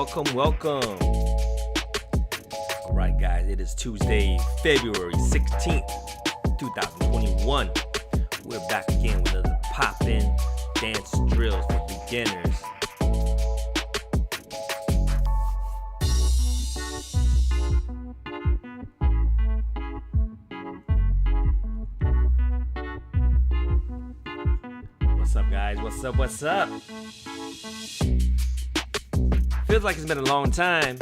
welcome. All right, guys, it is Tuesday, February 16th, 2021. We're back again with another pop-in dance drills for beginners. What's up, guys? What's up? Feels like it's been a long time.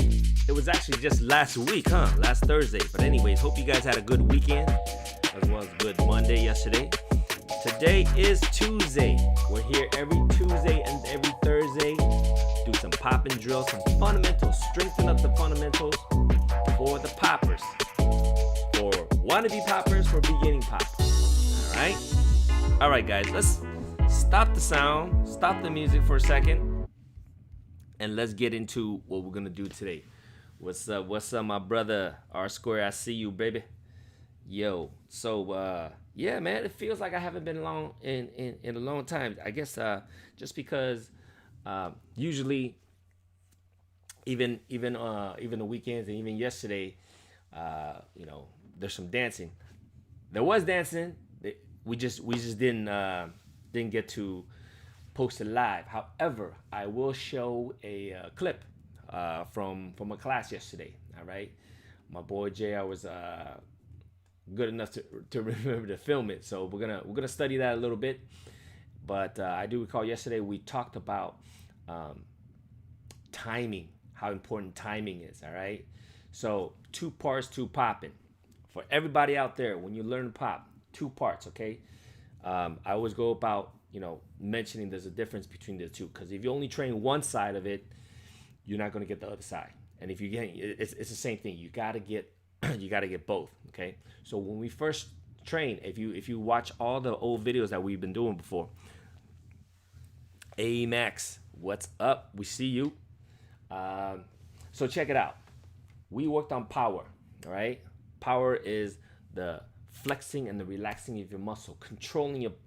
It was actually just last week, last Thursday. But anyways, hope you guys had a good weekend, as well as a good Monday yesterday. Today is Tuesday. We're here every Tuesday and every Thursday. Do some popping drills, some fundamentals. Strengthen up the fundamentals for the poppers. For wannabe poppers, for beginning poppers. All right, guys, let's stop the sound, stop the music for a second, and let's get into what we're gonna do today. What's up, my brother R Square? I see you, baby. Yo, so yeah, man, it feels like I haven't been along in a long time. I guess just because usually even the weekends and even yesterday, there's some dancing. There was dancing. We just didn't get to post it live. However, I will show a clip from a class yesterday. All right, my boy JR was good enough to remember to film it, so we're gonna study that a little bit. But I do recall yesterday we talked about timing, how important timing is. All right, so 2 parts to popping. For everybody out there, when you learn to pop, 2 parts, okay? I always go about mentioning there's a difference between the two, because if you only train one side of it, you're not going to get the other side. And if you get it's the same thing. You got to get both, okay? So when we first train, if you watch all the old videos that we've been doing before, Max, what's up? We see you. So check it out. We worked on power, all right? Power is the flexing and the relaxing of your muscle, controlling it.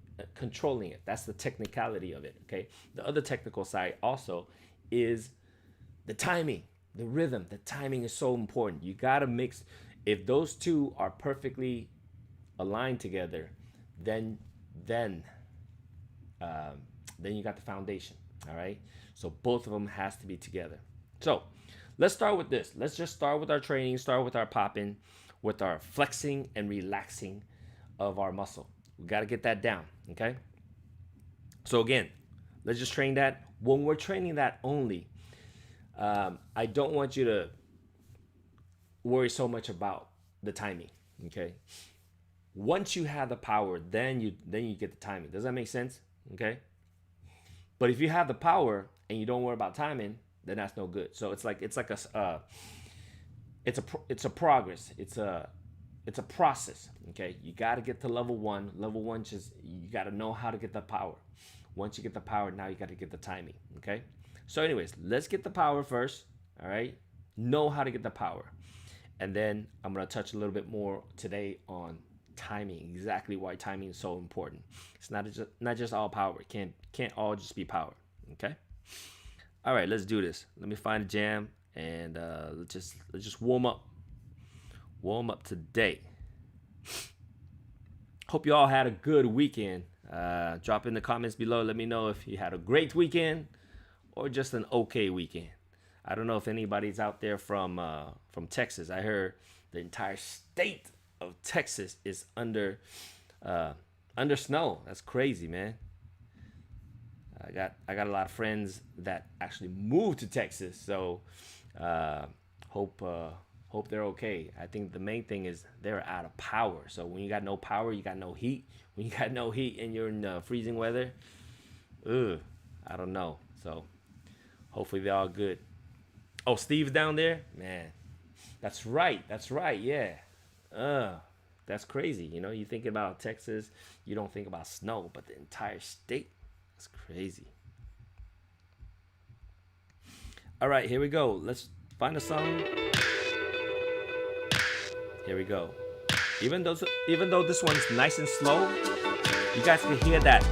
That's the technicality of it, okay? The other technical side also is the timing, the rhythm. The timing is so important. You gotta mix. If those two are perfectly aligned together, then you got the foundation. All right. So both of them has to be together. So let's start with this. Let's just start with our training. Start with our popping, with our flexing and relaxing of our muscle. We got to get that down. Okay. So again, let's just train that. When we're training that only, I don't want you to worry so much about the timing. Okay. Once you have the power, then you get the timing. Does that make sense? Okay. But if you have the power and you don't worry about timing, then that's no good. So it's a progress. It's a process. Okay. You got to get to level 1. Level 1, just you got to know how to get the power. Once you get the power, now you got to get the timing. Okay. So anyways, let's get the power first. All right. Know how to get the power. And then I'm going to touch a little bit more today on timing, exactly why timing is so important. It's not just all power. It can't all just be power. Okay. All right, let's do this. Let me find a jam and let's just warm up today. Hope you all had a good weekend. Drop in the comments below. Let me know if you had a great weekend or just an okay weekend. I don't know if anybody's out there from Texas. I heard the entire state of Texas is under snow. That's crazy, man. I got a lot of friends that actually moved to Texas, so hope they're okay. I think the main thing is they're out of power. So when you got no power, you got no heat. When you got no heat and you're in freezing weather, I don't know. So hopefully they're all good. Oh, Steve's down there? Man, that's right, yeah. That's crazy. You think about Texas, you don't think about snow, but the entire state, that's crazy. All right, here we go. Let's find a song. Here we go. Even though this one's nice and slow, you guys can hear that.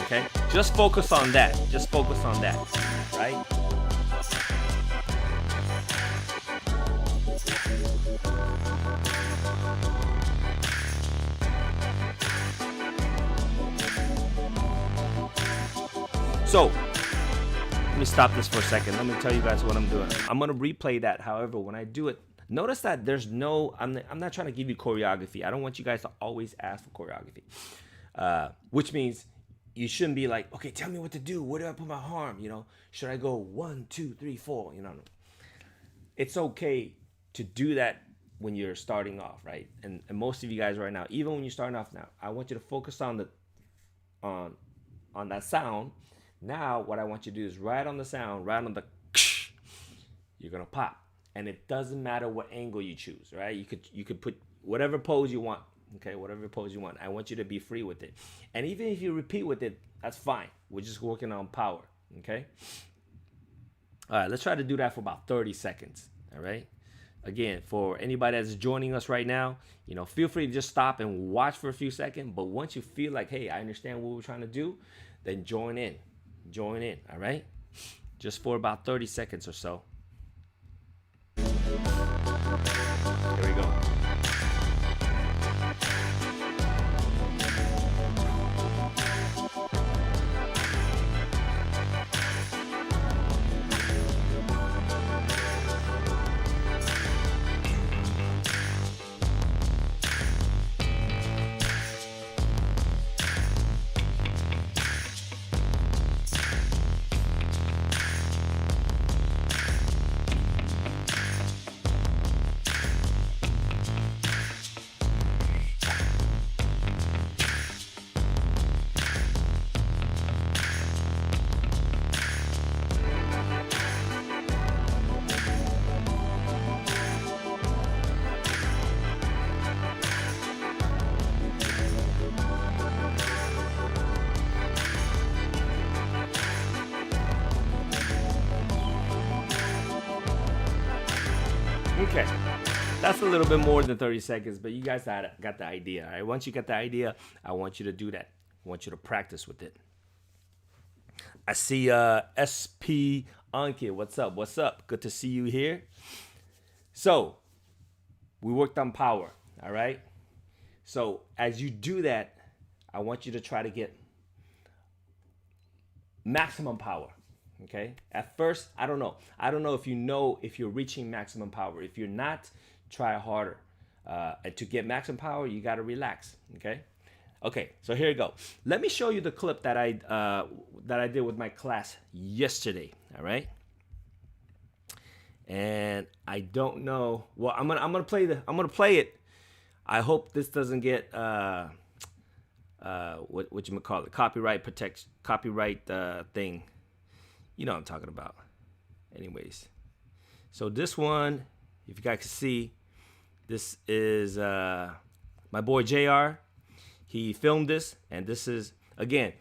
Okay? Just focus on that. Just focus on that. Right? So, let me stop this for a second. Let me tell you guys what I'm doing. I'm going to replay that. However, when I do it, notice that there's no, I'm not trying to give you choreography. I don't want you guys to always ask for choreography, which means you shouldn't be like, okay, tell me what to do. Where do I put my arm? You know, should I go 1, 2, 3, 4? You know, it's okay to do that when you're starting off, right? And most of you guys right now, even when you're starting off now, I want you to focus on the, on that sound. Now, what I want you to do is right on the sound, right on the, you're gonna pop, and it doesn't matter what angle you choose, right? You could put whatever pose you want, okay? Whatever pose you want. I want you to be free with it, and even if you repeat with it, that's fine. We're just working on power, okay? All right, let's try to do that for about 30 seconds. All right. Again, for anybody that's joining us right now, you know, feel free to just stop and watch for a few seconds. But once you feel like, hey, I understand what we're trying to do, then join in. Join in, all right? Just for about 30 seconds or so. Here we go. Okay, that's a little bit more than 30 seconds, but you guys got the idea, all right? Once you get the idea, I want you to do that. I want you to practice with it. I see SP Ankit. What's up? What's up? Good to see you here. So, we worked on power, all right? So, as you do that, I want you to try to get maximum power. Okay. At first, I don't know if if you're reaching maximum power. If you're not, try harder. And to get maximum power, you got to relax. Okay. Okay. So here you go. Let me show you the clip that I did with my class yesterday. All right. And I don't know. Well, I'm gonna play it. I hope this doesn't get what you call it, copyright thing. You know what I'm talking about. Anyways, so this one, if you guys can see, this is my boy JR. He filmed this, and this is, again,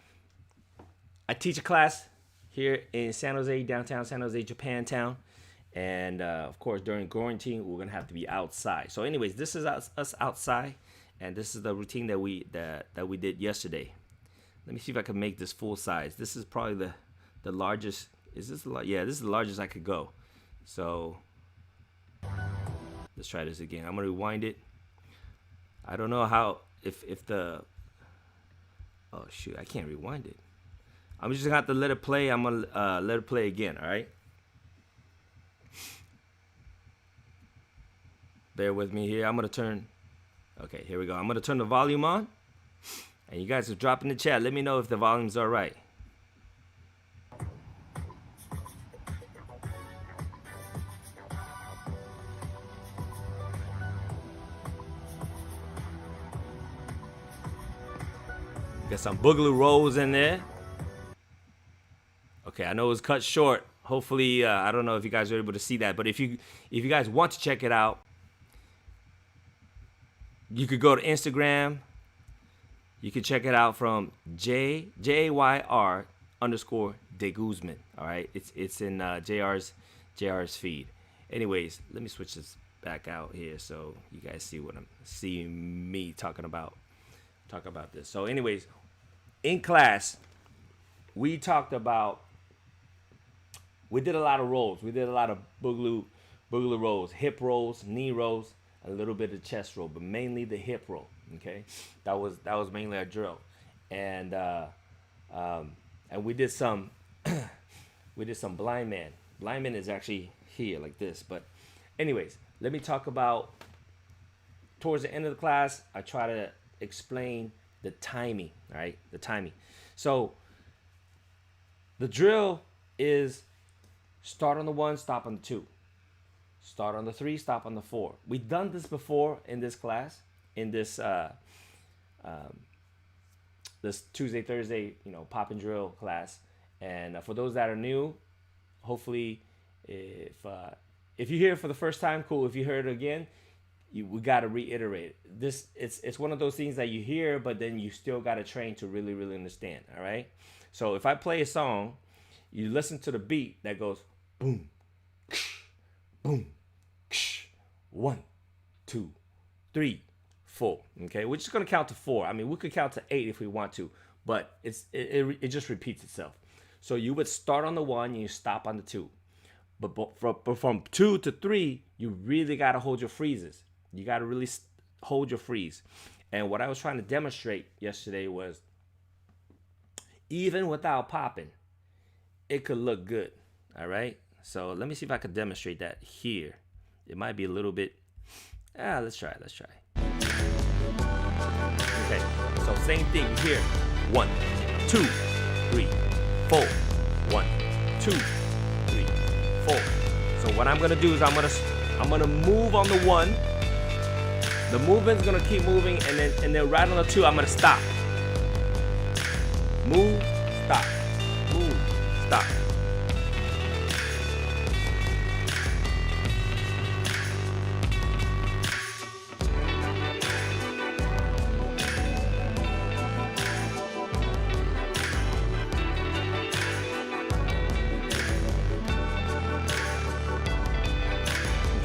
I teach a class here in San Jose, downtown San Jose, Japantown. And of course, during quarantine, we're gonna have to be outside. So anyways, this is us outside, and this is the routine that we did yesterday. Let me see if I can make this full size. This is probably the largest. Is this yeah, this is the largest I could go. So let's try this again. I'm gonna rewind it. I don't know how, if the, oh shoot, I can't rewind it. I'm just gonna have to let it play. I'm gonna let it play again. All right, bear with me here. I'm gonna turn, okay, here we go. I'm gonna turn the volume on, and you guys are dropping the chat. Let me know if the volume's all right. Got some Boogaloo rolls in there. Okay, I know it was cut short. Hopefully, I don't know if you guys are able to see that, but if you guys want to check it out, you could go to Instagram. You can check it out from JAYR _De Guzman. All right, it's in JR's feed. Anyways, let me switch this back out here so you guys see me talking about this. So anyways, in class, we talked about, we did a lot of rolls. We did a lot of boogaloo rolls, hip rolls, knee rolls, a little bit of chest roll, but mainly the hip roll. Okay, that was mainly our drill, and we did some blind man. Blind man is actually here like this, but anyways, let me talk about, towards the end of the class, I try to explain the timing, all right? The timing. So the drill is start on the 1, stop on the 2. Start on the 3, stop on the 4. We've done this before in this class, in this this Tuesday, Thursday, pop and drill class. And for those that are new, hopefully, if you hear it for the first time, cool. If you heard it again, we got to reiterate it. This it's one of those things that you hear, but then you still got to train to really, really understand. All right. So if I play a song, you listen to the beat that goes boom, boom, 1, 2, 3, 4. Okay, we're just gonna count to 4. I mean, we could count to 8 if we want to, but it just repeats itself. So you would start on the 1 and you stop on the 2. But from 2 to 3, you really got to hold your freezes. You got to really hold your freeze. And what I was trying to demonstrate yesterday was, even without popping, it could look good. All right. So let me see if I could demonstrate that here. It might be a little bit. Let's try. Okay. So same thing here. 1, 2, 3, 4. 1, 2, 3, 4. So what I'm gonna do is I'm gonna move on the 1. The movement's gonna keep moving, and then right on the 2, I'm gonna stop. Move, stop. Move, stop.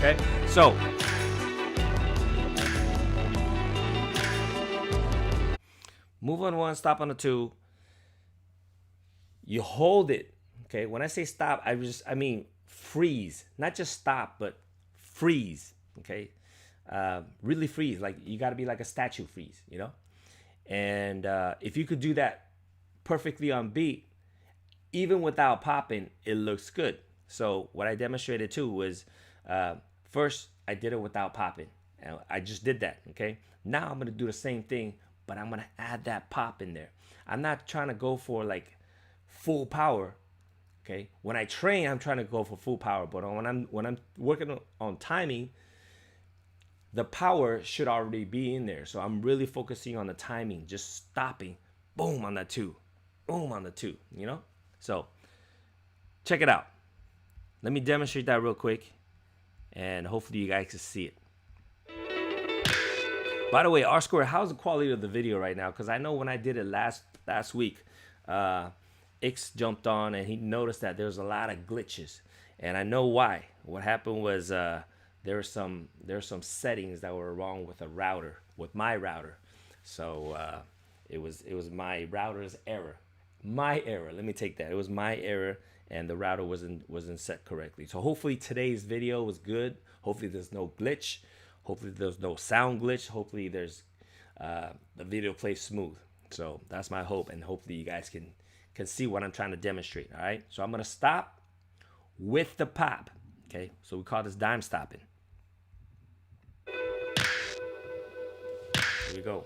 Okay, so move on 1, stop on the 2. You hold it. Okay, when I say stop, I mean freeze, not just stop, but freeze. Okay, really freeze. Like you got to be like a statue freeze, And if you could do that perfectly on beat, even without popping, it looks good. So what I demonstrated too was. First, I did it without popping. And I just did that, okay? Now I'm going to do the same thing, but I'm going to add that pop in there. I'm not trying to go for like full power, okay? When I train, I'm trying to go for full power, but when I'm working on timing, the power should already be in there. So I'm really focusing on the timing, just stopping, boom on that 2, boom on the 2, So check it out. Let me demonstrate that real quick. And hopefully you guys can see it. By the way, R-Square, how's the quality of the video right now? Because I know when I did it last week, X jumped on and he noticed that there was a lot of glitches. And I know why. What happened was there were some settings that were wrong with my router. So it was my router's error. My error. Let me take that. It was my error. And the router wasn't set correctly. So hopefully today's video was good. Hopefully there's no glitch. Hopefully there's no sound glitch. Hopefully there's the video plays smooth. So that's my hope, and hopefully you guys can see what I'm trying to demonstrate. All right. So I'm gonna stop with the pop. Okay. So we call this dime stopping. Here we go.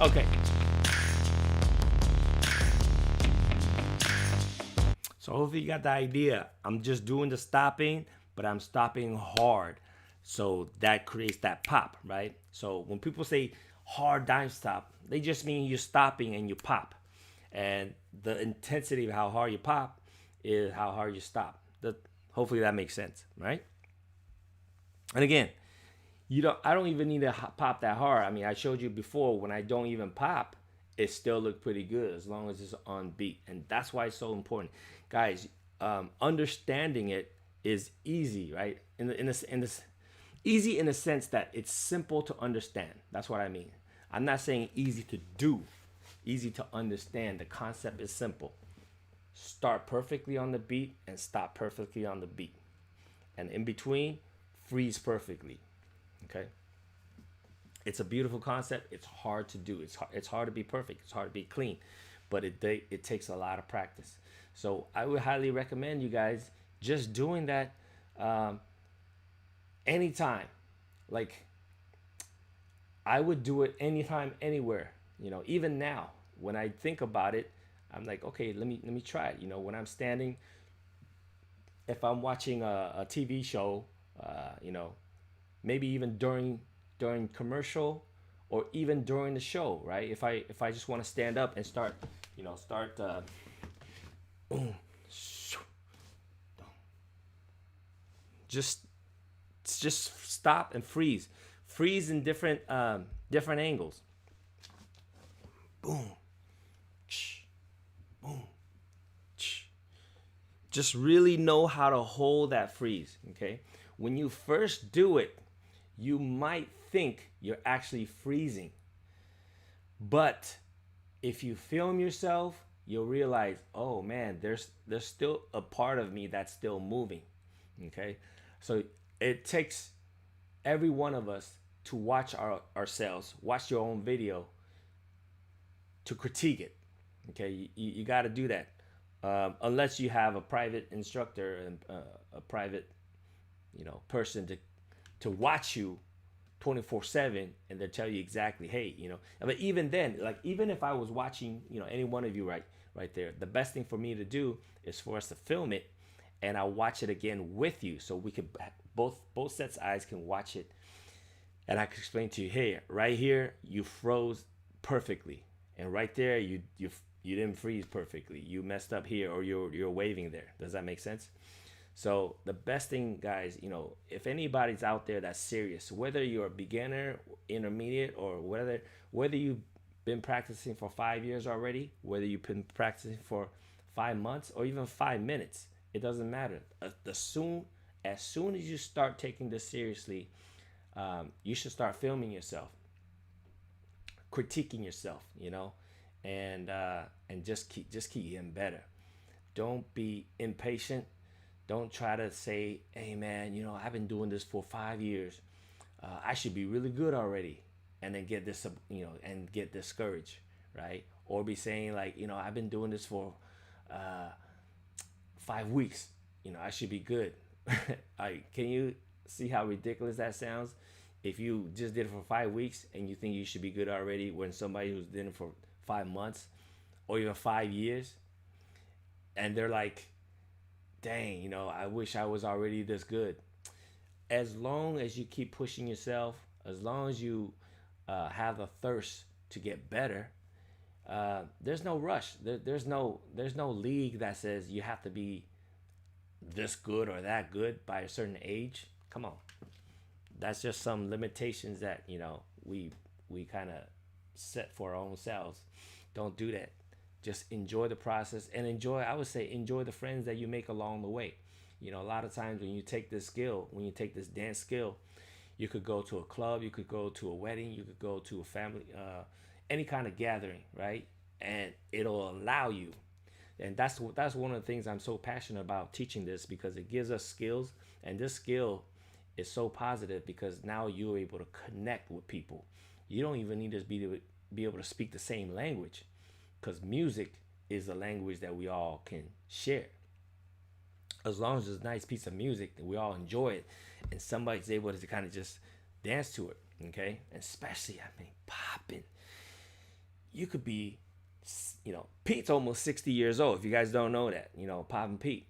Okay. So hopefully you got the idea. I'm just doing the stopping, but I'm stopping hard. So that creates that pop, right? So when people say hard dime stop, they just mean you're stopping and you pop. And the intensity of how hard you pop is how hard you stop. Hopefully that makes sense, right? And again, I don't even need to pop that hard. I mean, I showed you before when I don't even pop, it still look pretty good as long as it's on beat. And that's why it's so important. Guys, understanding it is easy, right? In this easy in the sense that it's simple to understand. That's what I mean. I'm not saying easy to do, easy to understand. The concept is simple. Start perfectly on the beat and stop perfectly on the beat. And in between, freeze perfectly. Okay? It's a beautiful concept. It's hard to do. It's hard to be perfect. It's hard to be clean. But it takes a lot of practice. So I would highly recommend you guys just doing that anytime. Like, I would do it anytime, anywhere. Even now, when I think about it, I'm like, okay, let me try it. When I'm standing, if I'm watching a TV show, maybe even during commercial, or even during the show, right? If I just want to stand up and start, boom, just stop and freeze in different angles. Boom, boom. Just really know how to hold that freeze. Okay, when you first do it, you might think you're actually freezing, but if you film yourself, you'll realize, oh man, there's still a part of me that's still moving. Okay, so it takes every one of us to watch ourselves, watch your own video, to critique it. Okay, you got to do that, unless you have a private instructor and a private, person to watch you 24/7, and they'll tell you exactly, hey, But even then, like, even if I was watching, any one of you right there, the best thing for me to do is for us to film it, and I'll watch it again with you, so we could both sets of eyes can watch it, and I can explain to you, hey, right here you froze perfectly, and right there you didn't freeze perfectly. You messed up here, or you're waving there. Does that make sense? So the best thing, guys, if anybody's out there that's serious, whether you're a beginner, intermediate, or whether you've been practicing for 5 years already, whether you've been practicing for 5 months or even 5 minutes, it doesn't matter. As soon as you start taking this seriously, you should start filming yourself, critiquing yourself, and just keep getting better. Don't be impatient. Don't try to say, hey man, I've been doing this for 5 years. I should be really good already, and then get this, and get discouraged, right? Or be saying like, I've been doing this for 5 weeks. I should be good. Can you see how ridiculous that sounds? If you just did it for 5 weeks and you think you should be good already, when somebody who's did it for 5 months or even 5 years, and they're like, dang, I wish I was already this good. As long as you keep pushing yourself, as long as you have a thirst to get better, there's no rush. There's no league that says you have to be this good or that good by a certain age. Come on, that's just some limitations that we kind of set for our own selves. Don't do that. Just enjoy the process, and I would say enjoy the friends that you make along the way. A lot of times when you take this dance skill, you could go to a club, you could go to a wedding, you could go to a family, any kind of gathering, right? And it'll allow you. And that's one of the things I'm so passionate about teaching this, because it gives us skills, and this skill is so positive because now you're able to connect with people. You don't even need to be able to speak the same language, because music is a language that we all can share. As long as it's a nice piece of music that we all enjoy it, and somebody's able to kind of just dance to it, okay? And especially, popping. you could be, Pete's almost 60 years old. If you guys don't know that, Pop and Pete,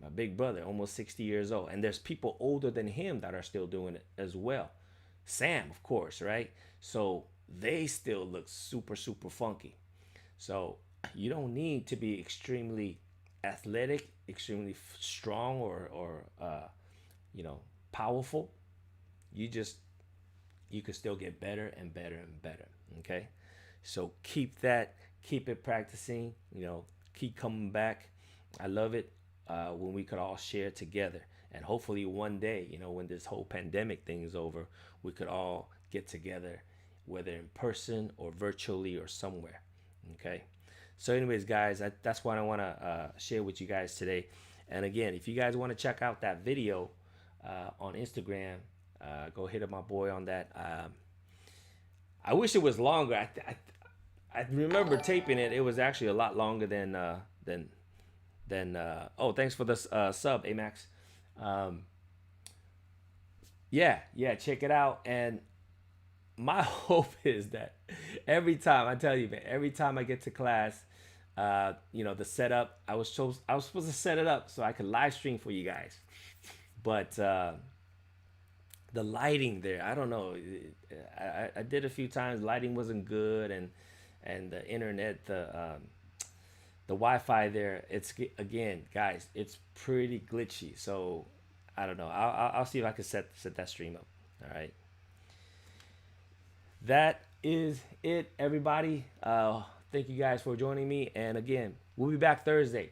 my big brother, almost 60 years old. And there's people older than him that are still doing it as well. Sam, of course, right? So they still look super, super funky. So you don't need to be extremely athletic, extremely strong, or you know, powerful. You just you can still get better and better and better. Okay, so keep that, keep it practicing. Keep coming back. I love it when we could all share together, and hopefully one day, when this whole pandemic thing is over, we could all get together, whether in person or virtually or somewhere. Okay. So, anyways, guys, that's what I want to share with you guys today. And again, if you guys want to check out that video on Instagram, go hit up my boy on that. I wish it was longer. I remember taping it. It was actually a lot longer than. Oh, thanks for the sub, Amax. Yeah, check it out. And my hope is that every time I tell you, man, every time I get to class, the setup, I was supposed to set it up so I could live stream for you guys, but the lighting there, I don't know. I did a few times. Lighting wasn't good, and the internet, the Wi-Fi there, it's, again, guys, it's pretty glitchy. So I don't know. I'll see if I can set that stream up. All right. That is it, everybody. Thank you guys for joining me. And again, we'll be back Thursday.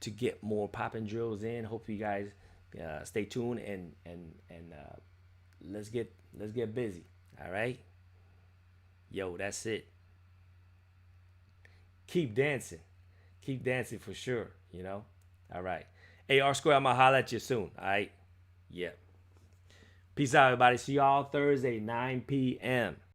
To get more popping drills in. Hope you guys stay tuned and let's get busy. All right. Yo, that's it. Keep dancing for sure. All right. Hey, R Square, I'm gonna holler at you soon. All right. Yeah. Peace out, everybody. See y'all Thursday, 9 p.m.